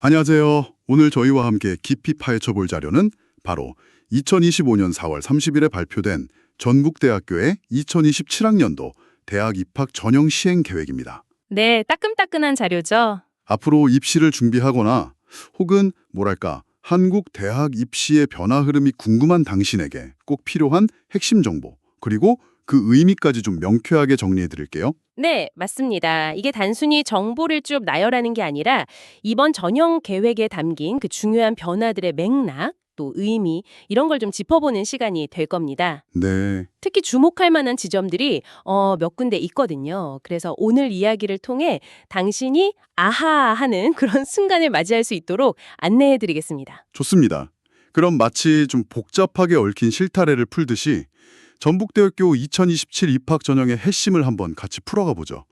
안녕하세요. 오늘 저희와 함께 깊이 파헤쳐 볼 자료는 바로 2025년 4월 30일에 발표된 전국대학교의 2027학년도 대학 입학 전형 시행 계획입니다. 네, 따끈따끈한 자료죠. 앞으로 입시를 준비하거나 혹은 한국 대학 입시의 변화 흐름이 궁금한 당신에게 꼭 필요한 핵심 정보, 그리고 그 의미까지 좀 명쾌하게 정리해 드릴게요. 네, 맞습니다. 이게 단순히 정보를 쭉 나열하는 게 아니라 이번 전형 계획에 담긴 그 중요한 변화들의 맥락, 또 의미, 이런 걸 좀 짚어보는 시간이 될 겁니다. 네, 특히 주목할 만한 지점들이 몇 군데 있거든요. 그래서 오늘 이야기를 통해 당신이 아하 하는 그런 순간을 맞이할 수 있도록 안내해 드리겠습니다. 좋습니다. 그럼 마치 좀 복잡하게 얽힌 실타래를 풀듯이 전북대학교 2027 입학 전형의 핵심을 한번 같이 풀어가 보죠.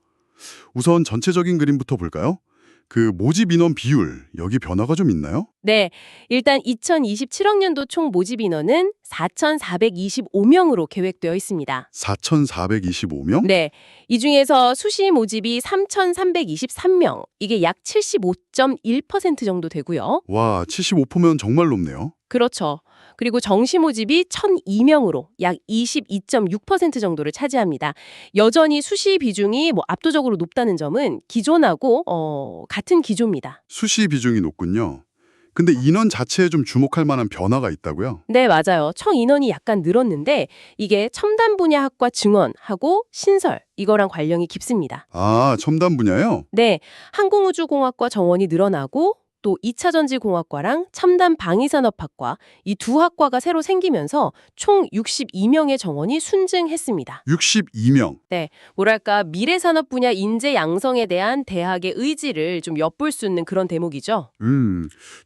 우선 전체적인 그림부터 볼까요? 그 모집 인원 비율, 여기 변화가 좀 있나요? 네, 일단 2027학년도 총 모집 인원은 4,425명으로 계획되어 있습니다. 4,425명? 네, 이 중에서 수시 모집이 3,323명, 이게 약 75.1% 정도 되고요. 와, 75%면 정말 높네요. 그렇죠. 그리고 정시 모집이 1,002명으로 약 22.6% 정도를 차지합니다. 여전히 수시 비중이 압도적으로 높다는 점은 기존하고 같은 기조입니다. 수시 비중이 높군요. 근데 인원 자체에 좀 주목할 만한 변화가 있다고요? 네, 맞아요. 총 인원이 약간 늘었는데 이게 첨단 분야 학과 증원하고 신설 이거랑 관련이 깊습니다. 아, 첨단 분야요? 네, 항공우주공학과 정원이 늘어나고 또 2차 전지공학과랑 첨단 방위산업학과 이 두 학과가 새로 생기면서 총 62명의 정원이 순증했습니다. 62명. 네, 미래산업 분야 인재 양성에 대한 대학의 의지를 좀 엿볼 수 있는 그런 대목이죠.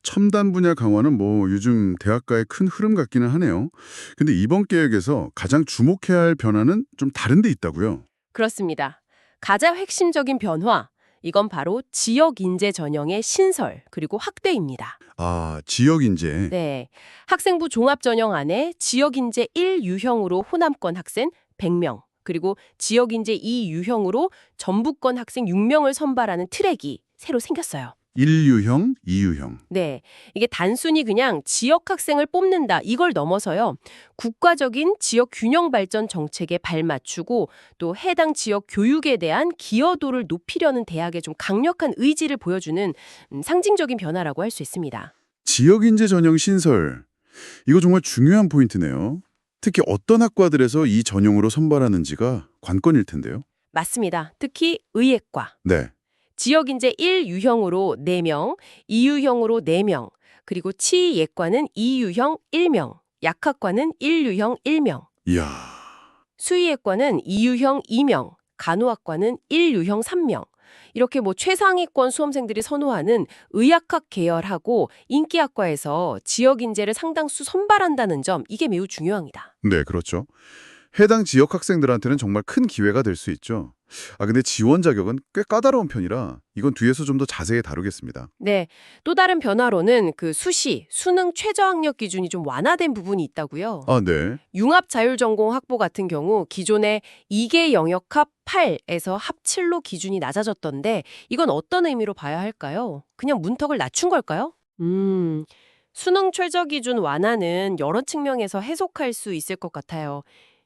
첨단 분야 강화는 요즘 대학가의 큰 흐름 같기는 하네요. 근데 이번 계획에서 가장 주목해야 할 변화는 좀 다른 데 있다고요? 그렇습니다. 가장 핵심적인 변화, 이건 바로 지역 인재 전형의 신설 그리고 확대입니다. 아, 지역 인재. 네, 학생부 종합 전형 안에 지역 인재 1유형으로 호남권 학생 100명, 그리고 지역 인재 2유형으로 전북권 학생 6명을 선발하는 트랙이 새로 생겼어요. 1유형, 2유형. 네, 이게 단순히 그냥 지역 학생을 뽑는다 이걸 넘어서요. 국가적인 지역 균형 발전 정책에 발맞추고 또 해당 지역 교육에 대한 기여도를 높이려는 대학의 좀 강력한 의지를 보여주는 상징적인 변화라고 할 수 있습니다. 지역 인재 전형 신설. 이거 정말 중요한 포인트네요. 특히 어떤 학과들에서 이 전형으로 선발하는지가 관건일 텐데요. 맞습니다. 특히 의예과. 네. 지역 인재 1유형으로 4명, 2유형으로 4명, 그리고 치예과는 2유형 1명, 약학과는 1유형 1명, 이야. 수의예과는 2유형 2명, 간호학과는 1유형 3명. 이렇게 최상위권 수험생들이 선호하는 의학학 계열하고 인기학과에서 지역 인재를 상당수 선발한다는 점, 이게 매우 중요합니다. 네, 그렇죠. 해당 지역 학생들한테는 정말 큰 기회가 될 수 있죠. 근데 지원 자격은 꽤 까다로운 편이라 이건 뒤에서 좀 더 자세히 다루겠습니다. 네, 또 다른 변화로는 그 수능 최저 학력 기준이 좀 완화된 부분이 있다고요. 아, 네. 융합 자율전공 학부 같은 경우 기존의 2개 영역 합 8에서 합 7로 기준이 낮아졌던데 이건 어떤 의미로 봐야 할까요? 그냥 문턱을 낮춘 걸까요? 수능 최저 기준 완화는 여러 측면에서 해석할 수 있을 것 같아요.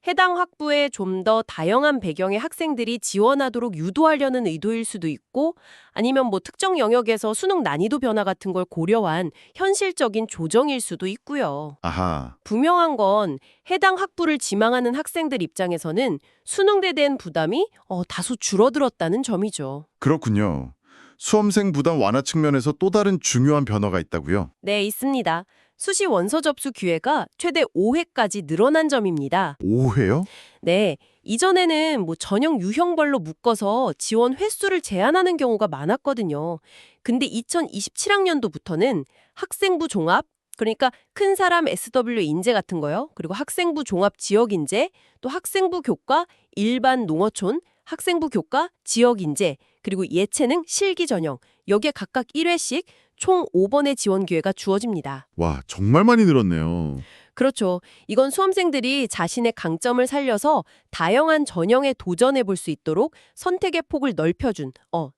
해당 학부에 좀 더 다양한 배경의 학생들이 지원하도록 유도하려는 의도일 수도 있고 아니면 특정 영역에서 수능 난이도 변화 같은 걸 고려한 현실적인 조정일 수도 있고요. 아하. 분명한 건 해당 학부를 지망하는 학생들 입장에서는 수능에 대한 부담이 다소 줄어들었다는 점이죠. 그렇군요. 수험생 부담 완화 측면에서 또 다른 중요한 변화가 있다고요? 네, 있습니다. 수시 원서 접수 기회가 최대 5회까지 늘어난 점입니다. 5회요? 네, 이전에는 전형 유형별로 묶어서 지원 횟수를 제한하는 경우가 많았거든요. 근데 2027학년도부터는 학생부 종합, 그러니까 큰 사람 SW 인재 같은 거요. 그리고 학생부 종합 지역 인재, 또 학생부 교과 일반 농어촌, 학생부 교과 지역 인재, 그리고 예체능 실기 전형, 여기에 각각 1회씩 총 5번의 지원 기회가 주어집니다. 와, 정말 많이 늘었네요. 그렇죠. 이건 수험생들이 자신의 강점을 살려서 다양한 전형에 도전해 볼 수 있도록 선택의 폭을 넓혀준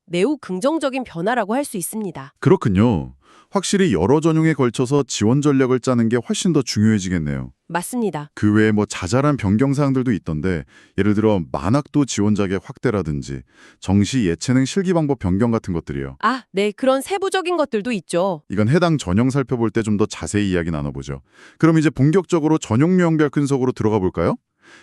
매우 긍정적인 변화라고 할 수 있습니다. 그렇군요. 확실히 여러 전형에 걸쳐서 지원 전략을 짜는 게 훨씬 더 중요해지겠네요. 맞습니다. 그 외에 뭐 자잘한 변경 사항들도 있던데 예를 들어 만학도 지원 자격 확대라든지 정시 예체능 실기 방법 변경 같은 것들이요. 아, 네. 그런 세부적인 것들도 있죠. 이건 해당 전형 살펴볼 때 좀 더 자세히 이야기 나눠보죠. 그럼 이제 본격적으로 전형 유형별 분석으로 들어가 볼까요?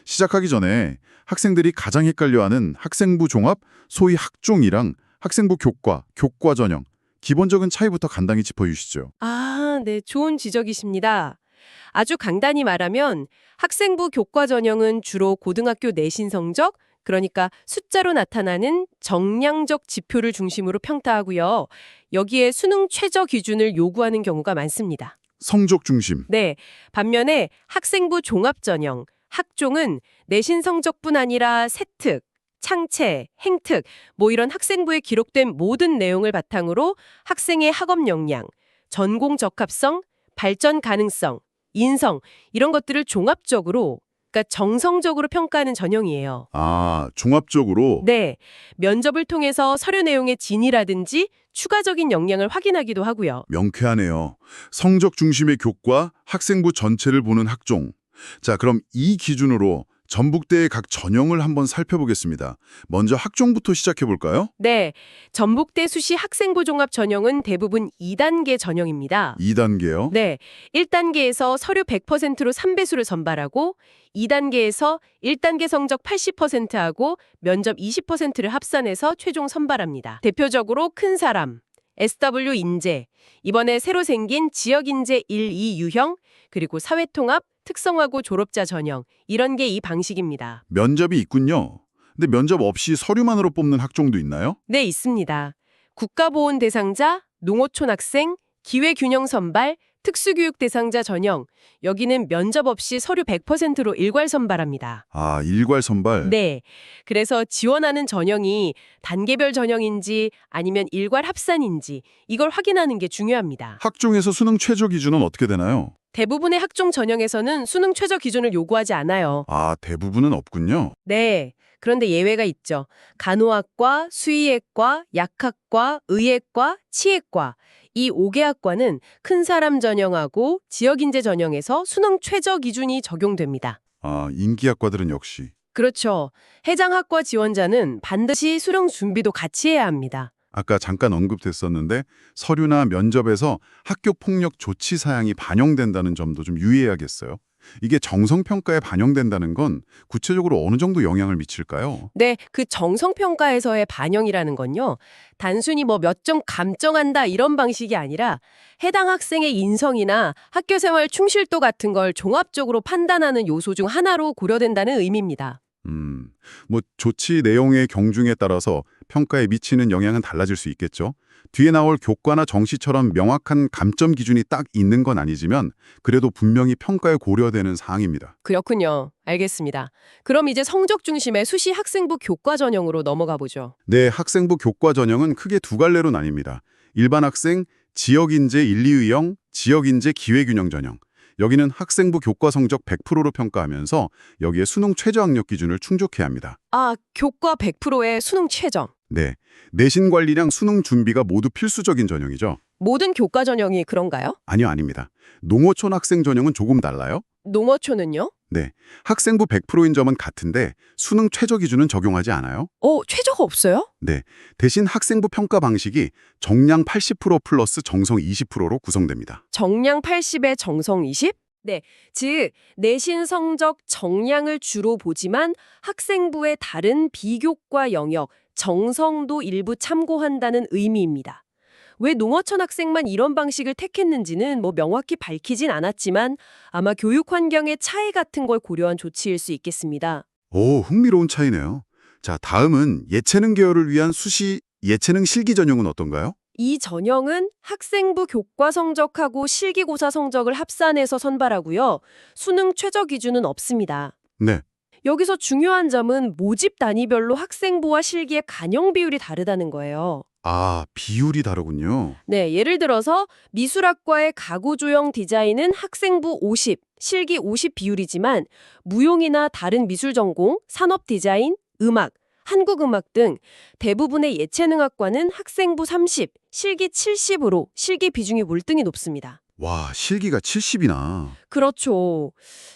시작하기 전에 학생들이 가장 헷갈려하는 학생부 종합, 소위 학종이랑 학생부 교과, 교과 전형, 기본적인 차이부터 간단히 짚어주시죠. 아, 네. 좋은 지적이십니다. 아주 간단히 말하면 학생부 교과 전형은 주로 고등학교 내신 성적, 그러니까 숫자로 나타나는 정량적 지표를 중심으로 평가하고요. 여기에 수능 최저 기준을 요구하는 경우가 많습니다. 성적 중심. 네. 반면에 학생부 종합 전형, 학종은 내신 성적뿐 아니라 세특, 창체, 행특, 뭐 이런 학생부에 기록된 모든 내용을 바탕으로 학생의 학업 역량, 전공 적합성, 발전 가능성, 인성 이런 것들을 종합적으로 그러니까 정성적으로 평가하는 전형이에요. 아, 종합적으로. 네. 면접을 통해서 서류 내용의 진위라든지 추가적인 역량을 확인하기도 하고요. 명쾌하네요. 성적 중심의 교과, 학생부 전체를 보는 학종. 자, 그럼 이 기준으로 전북대의 각 전형을 한번 살펴보겠습니다. 먼저 학종부터 시작해 볼까요? 네. 전북대 수시 학생부 종합 전형은 대부분 2단계 전형입니다. 2단계요. 네. 1단계에서 서류 100%로 3배수를 선발하고 2단계에서 1단계 성적 80%하고 면접 20%를 합산해서 최종 선발합니다. 대표적으로 큰 사람, SW 인재, 이번에 새로 생긴 지역 인재 1, 2 유형, 그리고 사회통합, 특성화고 졸업자 전형 이런 게 이 방식입니다. 면접이 있군요. 근데 면접 없이 서류만으로 뽑는 학종도 있나요? 네, 있습니다. 국가보훈 대상자, 농어촌 학생, 기회균형 선발, 특수교육 대상자 전형. 여기는 면접 없이 서류 100%로 일괄 선발합니다. 아, 일괄 선발. 네. 그래서 지원하는 전형이 단계별 전형인지 아니면 일괄 합산인지 이걸 확인하는 게 중요합니다. 학종에서 수능 최저 기준은 어떻게 되나요? 대부분의 학종 전형에서는 수능 최저 기준을 요구하지 않아요. 아, 대부분은 없군요. 네. 그런데 예외가 있죠. 간호학과, 수의학과, 약학과, 의학과, 치의과 이 5개 학과는 큰 사람 전형하고 지역인재 전형에서 수능 최저 기준이 적용됩니다. 아, 인기학과들은 역시. 그렇죠. 해당 학과 지원자는 반드시 수능 준비도 같이 해야 합니다. 아까 잠깐 언급됐었는데 서류나 면접에서 학교 폭력 조치 사양이 반영된다는 점도 좀 유의해야겠어요. 이게 정성평가에 반영된다는 건 구체적으로 어느 정도 영향을 미칠까요? 네, 그 정성평가에서의 반영이라는 건요. 단순히 뭐 몇 점 감점한다 이런 방식이 아니라 해당 학생의 인성이나 학교생활 충실도 같은 걸 종합적으로 판단하는 요소 중 하나로 고려된다는 의미입니다. 뭐 조치 내용의 경중에 따라서 평가에 미치는 영향은 달라질 수 있겠죠. 뒤에 나올 교과나 정시처럼 명확한 감점 기준이 딱 있는 건 아니지만 그래도 분명히 평가에 고려되는 사항입니다. 그렇군요. 알겠습니다. 그럼 이제 성적 중심의 수시 학생부 교과 전형으로 넘어가 보죠. 네, 학생부 교과 전형은 크게 두 갈래로 나뉩니다. 일반 학생, 지역인재 1, 2유형, 지역인재 기회균형 전형. 여기는 학생부 교과 성적 100%로 평가하면서 여기에 수능 최저 학력 기준을 충족해야 합니다. 아, 교과 100%의 수능 최저. 네, 내신 관리랑 수능 준비가 모두 필수적인 전형이죠. 모든 교과 전형이 그런가요? 아니요, 아닙니다. 농어촌 학생 전형은 조금 달라요. 농어촌은요? 네, 학생부 100%인 점은 같은데 수능 최저 기준은 적용하지 않아요. 최저가 없어요? 네, 대신 학생부 평가 방식이 정량 80% 플러스 정성 20%로 구성됩니다. 정량 80에 정성 20? 네, 즉 내신 성적 정량을 주로 보지만 학생부의 다른 비교과 영역, 정성도 일부 참고한다는 의미입니다. 왜 농어촌 학생만 이런 방식을 택했는지는 뭐 명확히 밝히진 않았지만 아마 교육 환경의 차이 같은 걸 고려한 조치일 수 있겠습니다. 오, 흥미로운 차이네요. 자, 다음은 예체능 계열을 위한 수시 예체능 실기 전형은 어떤가요? 이 전형은 학생부 교과 성적하고 실기고사 성적을 합산해서 선발하고요. 수능 최저 기준은 없습니다. 네, 여기서 중요한 점은 모집 단위별로 학생부와 실기의 간영 비율이 다르다는 거예요. 아, 비율이 다르군요. 네, 예를 들어서 미술학과의 가구 조형 디자인은 학생부 50, 실기 50 비율이지만 무용이나 다른 미술 전공, 산업 디자인, 음악, 한국음악 등 대부분의 예체능학과는 학생부 30, 실기 70으로 실기 비중이 월등히 높습니다. 와, 실기가 70이나. 그렇죠.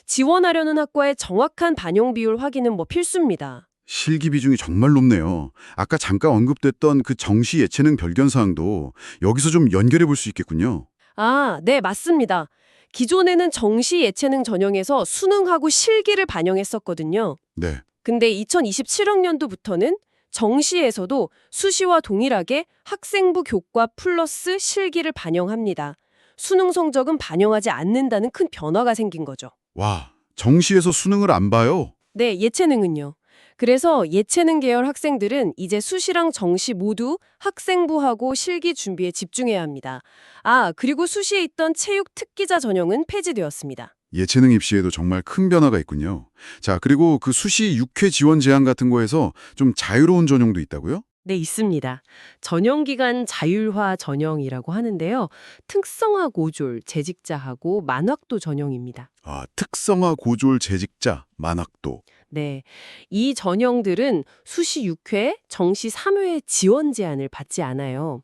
지원하려는 학과의 정확한 반영 비율 확인은 필수입니다. 실기 비중이 정말 높네요. 아까 잠깐 언급됐던 그 정시 예체능 별견 사항도 여기서 좀 연결해 볼 수 있겠군요. 아, 네, 맞습니다. 기존에는 정시 예체능 전형에서 수능하고 실기를 반영했었거든요. 네. 근데 2027학년도부터는 정시에서도 수시와 동일하게 학생부 교과 플러스 실기를 반영합니다. 수능 성적은 반영하지 않는다는 큰 변화가 생긴 거죠. 와, 정시에서 수능을 안 봐요? 네, 예체능은요. 그래서 예체능 계열 학생들은 이제 수시랑 정시 모두 학생부하고 실기 준비에 집중해야 합니다. 아, 그리고 수시에 있던 체육 특기자 전형은 폐지되었습니다. 예체능 입시에도 정말 큰 변화가 있군요. 자, 그리고 그 수시 6회 지원 제한 같은 거에서 좀 자유로운 전형도 있다고요? 네, 있습니다. 전형기간 자율화 전형이라고 하는데요. 특성화 고졸, 재직자하고 만학도 전형입니다. 아, 특성화 고졸 재직자, 만학도. 네, 이 전형들은 수시 6회, 정시 3회 지원 제한을 받지 않아요.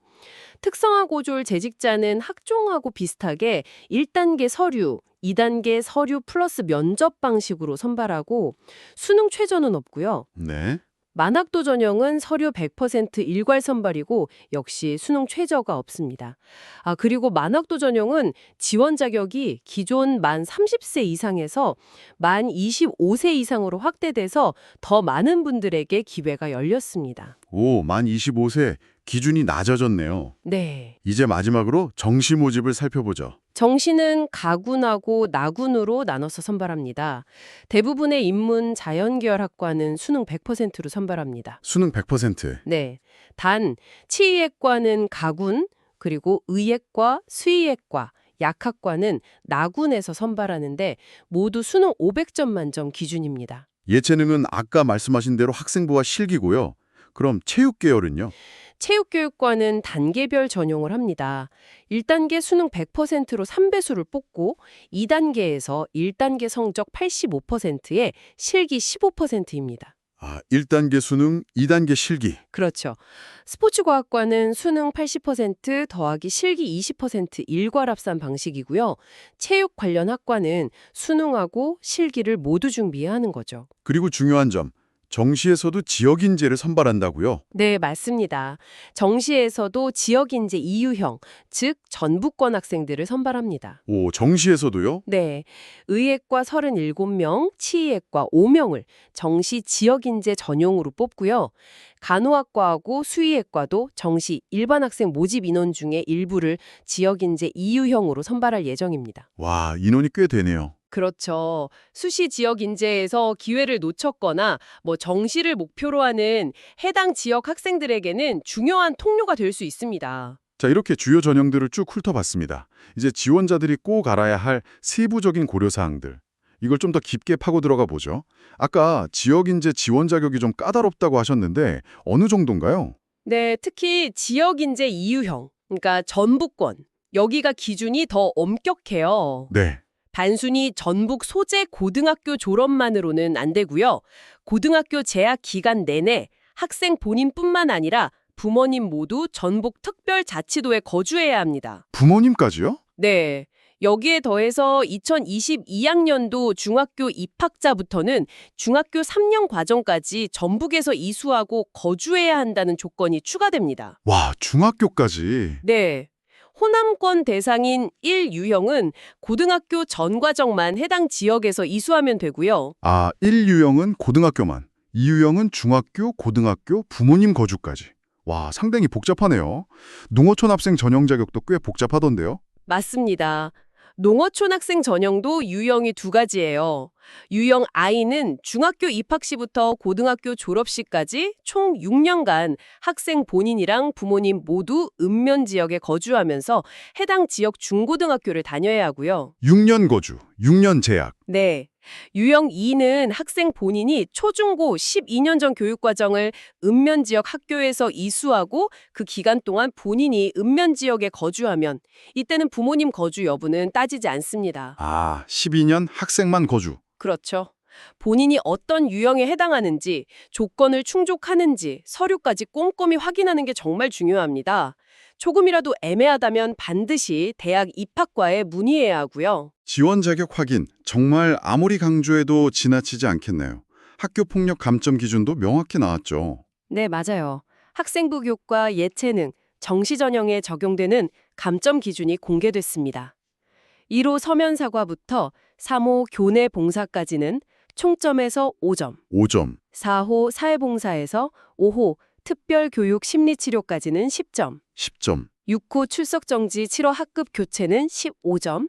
특성화 고졸 재직자는 학종하고 비슷하게 1단계 서류, 2단계 서류 플러스 면접 방식으로 선발하고 수능 최저는 없고요. 네. 만학도 전형은 서류 100% 일괄 선발이고 역시 수능 최저가 없습니다. 아, 그리고 만학도 전형은 지원 자격이 기존 만 30세 이상에서 만 25세 이상으로 확대돼서 더 많은 분들에게 기회가 열렸습니다. 오, 만 25세 기준이 낮아졌네요. 네. 이제 마지막으로 정시 모집을 살펴보죠. 정시는 가군하고 나군으로 나눠서 선발합니다. 대부분의 인문 자연계열 학과는 수능 100%로 선발합니다. 수능 100%. 네. 단 치의학과는 가군, 그리고 의예과, 수의예과, 약학과는 나군에서 선발하는데 모두 수능 500점 만점 기준입니다. 예체능은 아까 말씀하신 대로 학생부와 실기고요. 그럼 체육 계열은요? 체육교육과는 단계별 전용을 합니다. 1단계 수능 100%로 3배수를 뽑고 2단계에서 1단계 성적 85%에 실기 15%입니다. 아, 1단계 수능, 2단계 실기. 그렇죠. 스포츠과학과는 수능 80% 더하기 실기 20% 일괄 합산 방식이고요. 체육 관련 학과는 수능하고 실기를 모두 준비해야 하는 거죠. 그리고 중요한 점, 정시에서도 지역인재를 선발한다고요? 네, 맞습니다. 정시에서도 지역인재 이유형, 즉 전부권 학생들을 선발합니다. 오, 정시에서도요? 네, 의예과 37명, 치의학과 5명을 정시 지역인재 전용으로 뽑고요. 간호학과하고 수의학과도 정시 일반 학생 모집 인원 중에 일부를 지역인재 이유형으로 선발할 예정입니다. 와, 인원이 꽤 되네요. 그렇죠. 수시 지역 인재에서 기회를 놓쳤거나 정시를 목표로 하는 해당 지역 학생들에게는 중요한 통로가 될 수 있습니다. 자, 이렇게 주요 전형들을 쭉 훑어봤습니다. 이제 지원자들이 꼭 알아야 할 세부적인 고려사항들. 이걸 좀 더 깊게 파고 들어가 보죠. 아까 지역인재 지원 자격이 좀 까다롭다고 하셨는데 어느 정도인가요? 네, 특히 지역 인재 이유형, 그러니까 전부권. 여기가 기준이 더 엄격해요. 네. 단순히 전북 소재 고등학교 졸업만으로는 안 되고요. 고등학교 재학 기간 내내 학생 본인뿐만 아니라 부모님 모두 전북 특별자치도에 거주해야 합니다. 부모님까지요? 네. 여기에 더해서 2022학년도 중학교 입학자부터는 중학교 3년 과정까지 전북에서 이수하고 거주해야 한다는 조건이 추가됩니다. 와, 중학교까지. 네. 호남권 대상인 1유형은 고등학교 전 과정만 해당 지역에서 이수하면 되고요. 아, 1유형은 고등학교만, 2유형은 중학교, 고등학교, 부모님 거주까지. 와, 상당히 복잡하네요. 농어촌 학생 전형 자격도 꽤 복잡하던데요? 맞습니다. 농어촌 학생 전형도 유형이 두 가지예요. 유형 I는 중학교 입학 시부터 고등학교 졸업 시까지 총 6년간 학생 본인이랑 부모님 모두 읍면 지역에 거주하면서 해당 지역 중고등학교를 다녀야 하고요. 6년 거주, 6년 재학. 네. 유형 2는 학생 본인이 초중고 12년 전 교육과정을 읍면 지역 학교에서 이수하고 그 기간 동안 본인이 읍면 지역에 거주하면 이때는 부모님 거주 여부는 따지지 않습니다. 아, 12년 학생만 거주. 그렇죠. 본인이 어떤 유형에 해당하는지, 조건을 충족하는지 서류까지 꼼꼼히 확인하는 게 정말 중요합니다. 조금이라도 애매하다면 반드시 대학 입학과에 문의해야 하고요. 지원 자격 확인, 정말 아무리 강조해도 지나치지 않겠네요. 학교 폭력 감점 기준도 명확히 나왔죠. 네, 맞아요. 학생부 교과, 예체능, 정시 전형에 적용되는 감점 기준이 공개됐습니다. 1호 서면 사과부터 3호 교내 봉사까지는 총점에서 5점, 5점, 4호 사회봉사에서 5호 특별교육 심리치료까지는 10점, 10점. 6호 출석정지 7호 학급 교체는 15점,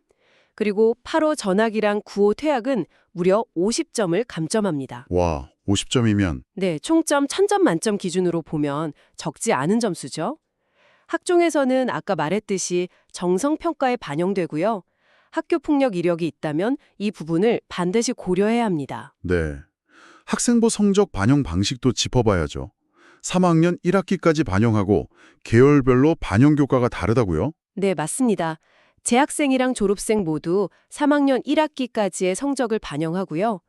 그리고 8호 전학이랑 9호 퇴학은 무려 50점을 감점합니다. 와, 50점이면 네, 총점 1000점 만점 기준으로 보면 적지 않은 점수죠. 학종에서는 아까 말했듯이 정성평가에 반영되고요. 학교 폭력 이력이 있다면 이 부분을 반드시 고려해야 합니다. 네. 학생부 성적 반영 방식도 짚어봐야죠. 3학년 1학기까지 반영하고 계열별로 반영 교과가 다르다고요? 네, 맞습니다. 재학생이랑 졸업생 모두 3학년 1학기까지의 성적을 반영하고요.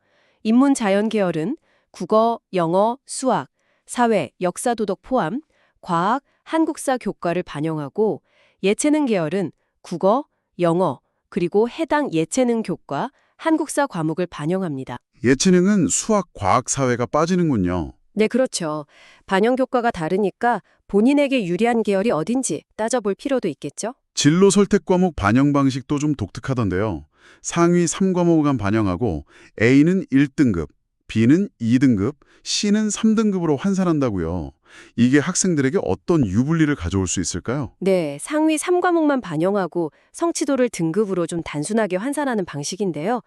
인문 자연 계열은 국어, 영어, 수학, 사회, 역사 도덕 포함, 과학, 한국사 교과를 반영하고 예체능 계열은 국어, 영어, 그리고 해당 예체능 교과, 한국사 과목을 반영합니다. 예체능은 수학, 과학, 사회가 빠지는군요. 네, 그렇죠. 반영 교과가 다르니까 본인에게 유리한 계열이 어딘지 따져볼 필요도 있겠죠? 진로 선택 과목 반영 방식도 좀 독특하던데요. 상위 3과목만 반영하고 A는 1등급, B는 2등급, C는 3등급으로 환산한다고요. 이게 학생들에게 어떤 유불리를 가져올 수 있을까요? 네, 상위 3과목만 반영하고 성취도를 등급으로 좀 단순하게 환산하는 방식인데요.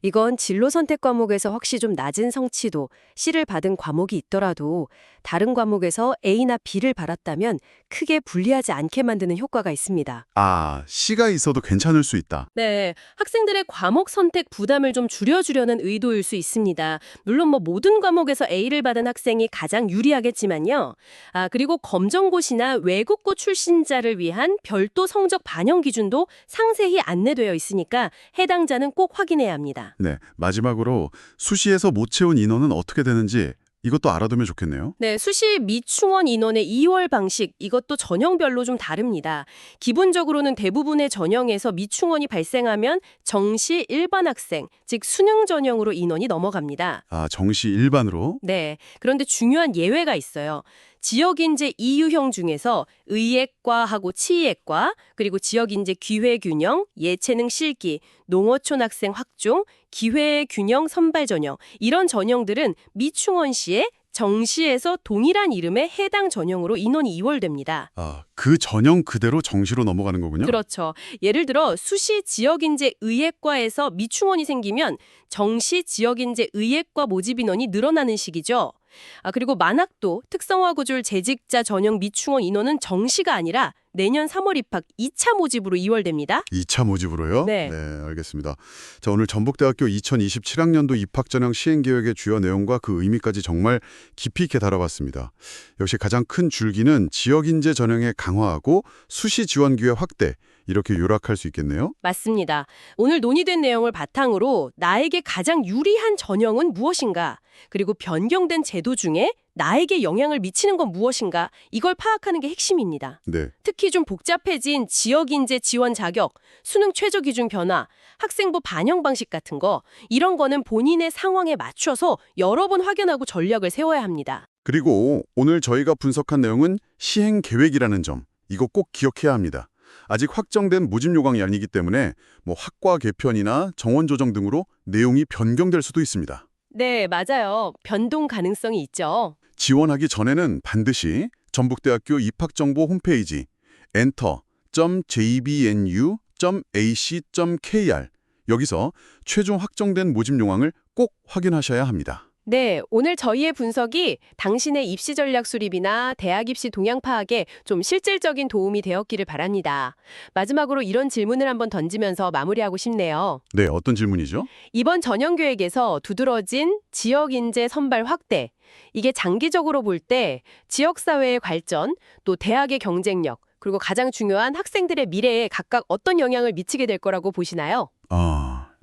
이건 진로 선택 과목에서 혹시 좀 낮은 성취도, C를 받은 과목이 있더라도 다른 과목에서 A나 B를 받았다면 크게 불리하지 않게 만드는 효과가 있습니다. 아, C가 있어도 괜찮을 수 있다. 네, 학생들의 과목 선택 부담을 좀 줄여주려는 의도일 수 있습니다. 물론 모든 과목에서 A를 받은 학생이 가장 유리하겠지만요. 그리고 검정고시나 외국고 출신자를 위한 별도 성적 반영 기준도 상세히 안내되어 있으니까 해당자는 꼭 확인해야 합니다. 네, 마지막으로 수시에서 못 채운 인원은 어떻게 되는지 이것도 알아두면 좋겠네요. 네, 수시 미충원 인원의 2월 방식, 이것도 전형별로 좀 다릅니다. 기본적으로는 대부분의 전형에서 미충원이 발생하면 정시 일반 학생, 즉 수능 전형으로 인원이 넘어갑니다. 아, 정시 일반으로? 네, 그런데 중요한 예외가 있어요. 지역인재 이유형 중에서 의예과하고 치의예과, 그리고 지역인재 기회균형, 예체능 실기, 농어촌 학생 확종, 기회균형 선발 전형, 이런 전형들은 미충원 시에 정시에서 동일한 이름의 해당 전형으로 인원이 이월됩니다. 아, 그 전형 그대로 정시로 넘어가는 거군요. 그렇죠. 예를 들어 수시 지역인재 의예과에서 미충원이 생기면 정시 지역인재 의예과 모집 인원이 늘어나는 시기죠. 그리고 만학도 특성화고졸 재직자 전형 미충원 인원은 정시가 아니라 내년 3월 입학 2차 모집으로 이월됩니다. 2차 모집으로요? 네. 알겠습니다. 자, 오늘 전북대학교 2027학년도 입학전형 시행계획의 주요 내용과 그 의미까지 정말 깊이 있게 다뤄봤습니다. 역시 가장 큰 줄기는 지역인재 전형의 강화하고 수시 지원 기회 확대, 이렇게 요약할 수 있겠네요. 맞습니다. 오늘 논의된 내용을 바탕으로 나에게 가장 유리한 전형은 무엇인가? 그리고 변경된 제도 중에 나에게 영향을 미치는 건 무엇인가? 이걸 파악하는 게 핵심입니다. 네. 특히 좀 복잡해진 지역인재 지원 자격, 수능 최저 기준 변화, 학생부 반영 방식 같은 거, 이런 거는 본인의 상황에 맞춰서 여러 번 확인하고 전략을 세워야 합니다. 그리고 오늘 저희가 분석한 내용은 시행 계획이라는 점, 이거 꼭 기억해야 합니다. 아직 확정된 모집 요강이 아니기 때문에 학과 개편이나 정원 조정 등으로 내용이 변경될 수도 있습니다. 네, 맞아요. 변동 가능성이 있죠. 지원하기 전에는 반드시 전북대학교 입학정보 홈페이지 enter.jbnu.ac.kr 여기서 최종 확정된 모집 요강을 꼭 확인하셔야 합니다. 네, 오늘 저희의 분석이 당신의 입시 전략 수립이나 대학 입시 동향 파악에 좀 실질적인 도움이 되었기를 바랍니다. 마지막으로 이런 질문을 한번 던지면서 마무리하고 싶네요. 네, 어떤 질문이죠? 이번 전형계획에서 두드러진 지역인재 선발 확대, 이게 장기적으로 볼 때 지역사회의 발전, 또 대학의 경쟁력, 그리고 가장 중요한 학생들의 미래에 각각 어떤 영향을 미치게 될 거라고 보시나요?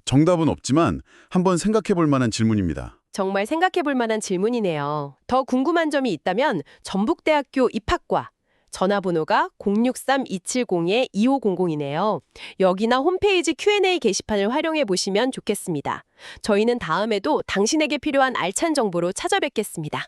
정답은 없지만 한번 생각해 볼 만한 질문입니다. 정말 생각해 볼 만한 질문이네요. 더 궁금한 점이 있다면 전북대학교 입학과 전화번호가 063-270-2500이네요. 여기나 홈페이지 Q&A 게시판을 활용해 보시면 좋겠습니다. 저희는 다음에도 당신에게 필요한 알찬 정보로 찾아뵙겠습니다.